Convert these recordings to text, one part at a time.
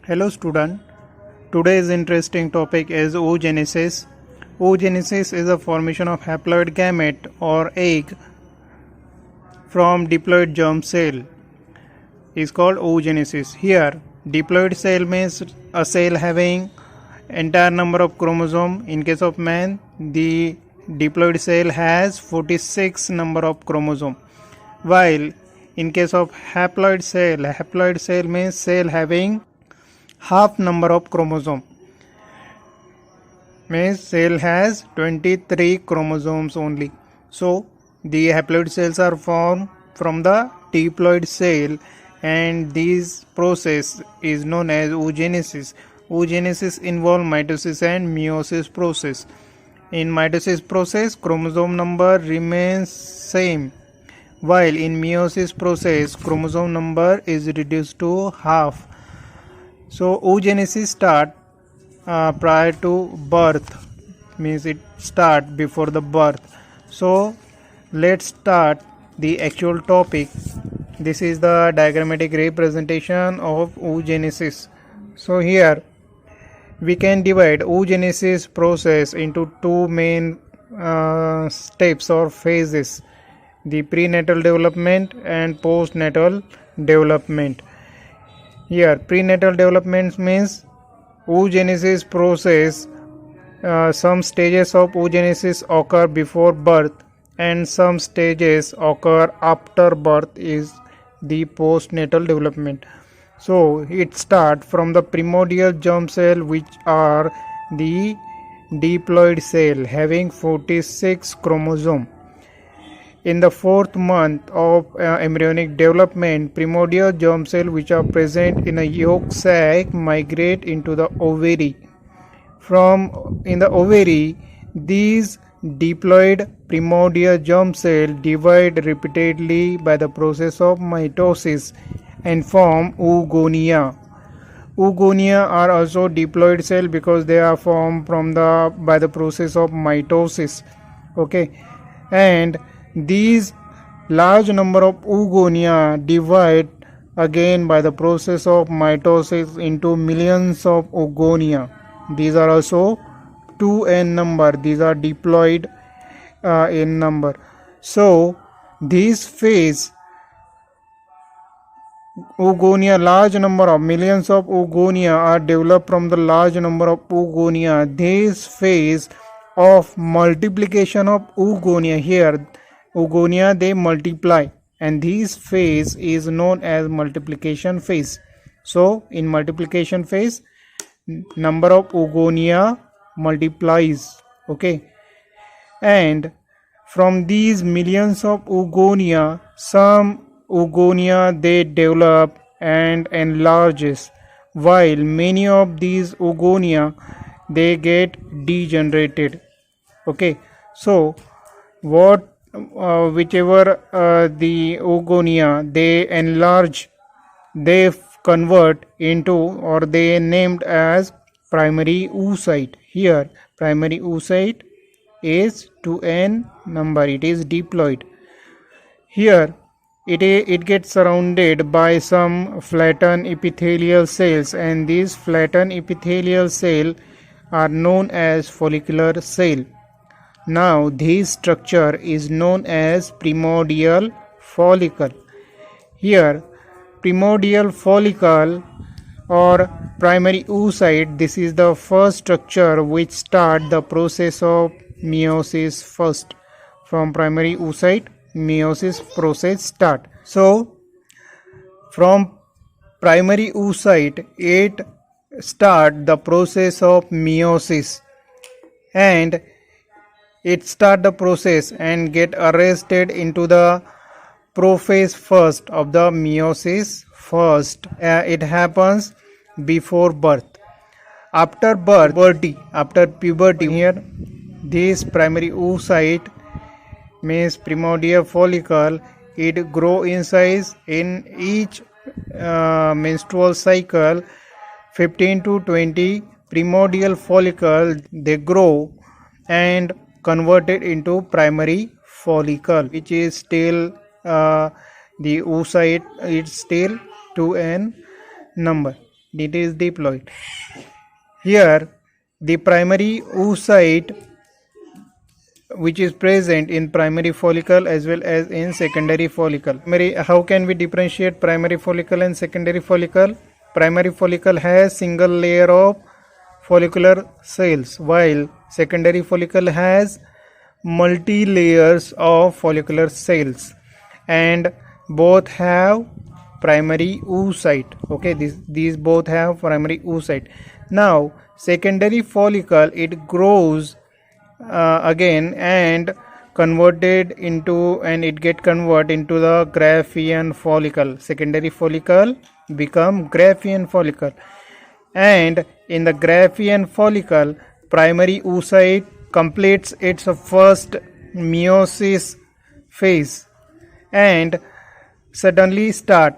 Hello student, today's interesting topic is oogenesis. Oogenesis is the formation of haploid gamete or egg from diploid germ cell. Is called oogenesis. Here, diploid cell means a cell having entire number of chromosome. In case of man, the diploid cell has 46 number of chromosome. While in case of haploid cell means cell having half number of chromosome, means cell has 23 chromosomes only. So the haploid cells are formed from the diploid cell, and this process is known as oogenesis. Oogenesis involves mitosis and meiosis process. In mitosis process, chromosome number remains same, while in meiosis process chromosome number is reduced to half. So oogenesis start prior to birth, means it start before the birth. So let's start the actual topic. This is the diagrammatic representation of oogenesis. So here we can divide oogenesis process into two main steps or phases: the prenatal development and postnatal development. Here prenatal development means oogenesis process. Some stages of oogenesis occur before birth and some stages occur after birth is the postnatal development. So it starts from the primordial germ cell, which are the diploid cell having 46 chromosome. In the fourth month of embryonic development, primordial germ cell which are present in a yolk sac migrate into the ovary. In the ovary, these diploid primordial germ cell divide repeatedly by the process of mitosis and form oogonia. Oogonia are also diploid cell because they are formed by the process of mitosis. Okay, and these large number of oogonia divide again by the process of mitosis into millions of oogonia. These are also 2n number. These are diploid in number. So this phase, oogonia, large number of millions of oogonia are developed from the large number of oogonia. This phase of multiplication of oogonia, here oogonia they multiply, and this phase is known as multiplication phase. So in multiplication phase, number of oogonia multiplies. Okay, and from these millions of oogonia, some oogonia they develop and enlarges, while many of these oogonia they get degenerated. Okay, so whichever the oogonia they enlarge, they convert into, or they named as primary oocyte. Here primary oocyte is 2n number, it is diploid. Here it gets surrounded by some flattened epithelial cells, and these flattened epithelial cells are known as follicular cell. Now this structure is known as primordial follicle. Here primordial follicle or primary oocyte, this is the first structure which start the process of meiosis first. From primary oocyte, meiosis process start. So from primary oocyte, it start the process of meiosis, and it start the process and get arrested into the prophase first of the meiosis first. It happens before birth. After puberty, here this primary oocyte means primordial follicle, it grow in size. In each menstrual cycle, 15 to 20 primordial follicle they grow and converted into primary follicle, which is still the oocyte, it's still 2n number. it is diploid. Here the primary oocyte which is present in primary follicle as well as in secondary follicle. How can we differentiate primary follicle and secondary follicle? Primary follicle has single layer of follicular cells, while secondary follicle has multi layers of follicular cells, and both have primary oocyte. Okay, these both have primary oocyte. Now secondary follicle, it grows again and converted into, and it get converted into the Graafian follicle. Secondary follicle become Graafian follicle, and in the Graafian follicle primary oocyte completes its first meiosis phase and suddenly start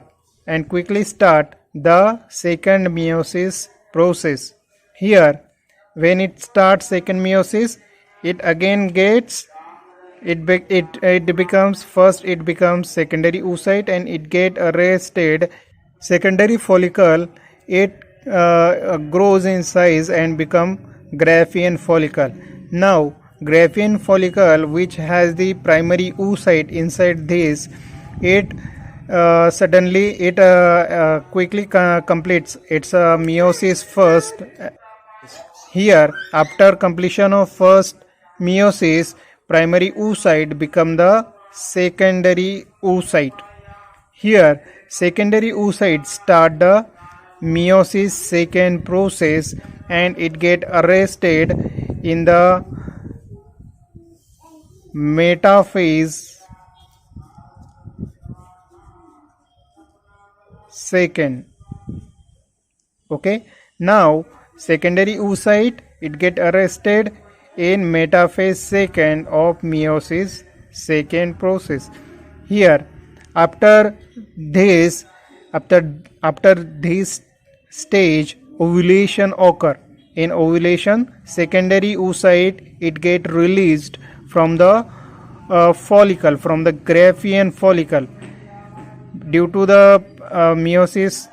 and quickly start the second meiosis process. Here when it starts second meiosis, it again gets it becomes secondary oocyte and it get arrested. Secondary follicle, it grows in size and become Graafian follicle. Now Graafian follicle, which has the primary oocyte inside this, it quickly completes its meiosis first. Here after completion of first meiosis, primary oocyte become the secondary oocyte. Here secondary oocyte start the meiosis second process and it get arrested in the metaphase second. Okay, now secondary oocyte, it get arrested in metaphase second of meiosis second process. Here after this stage, ovulation occur. In ovulation, secondary oocyte, it get released from the follicle, from the Graafian follicle. Due to the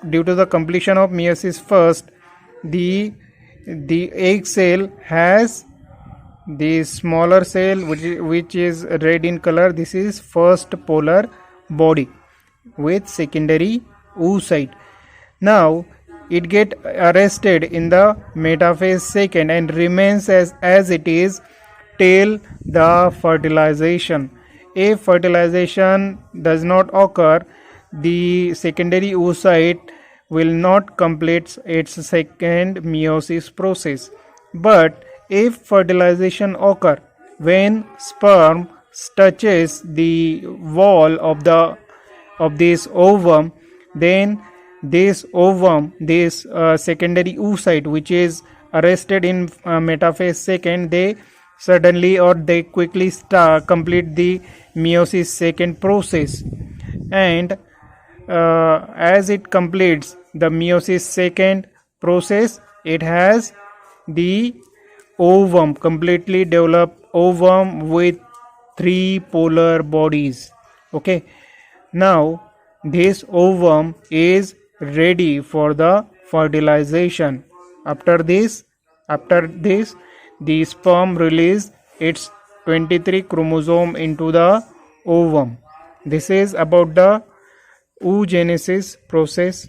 due to the completion of meiosis first, the egg cell has the smaller cell which is red in color. This is first polar body with secondary oocyte. Now it get arrested in the metaphase second and remains as it is till the fertilization. If fertilization does not occur, the secondary oocyte will not complete its second meiosis process. But if fertilization occur, when sperm touches the wall of this ovum, then this ovum, this secondary oocyte which is arrested in metaphase second, they suddenly or they quickly complete the meiosis second process, and as it completes the meiosis second process, it has the ovum, completely developed ovum with 3 polar bodies. Okay, now this ovum is ready for the fertilization. After this the sperm release its 23 chromosome into the ovum. This is about the oogenesis process.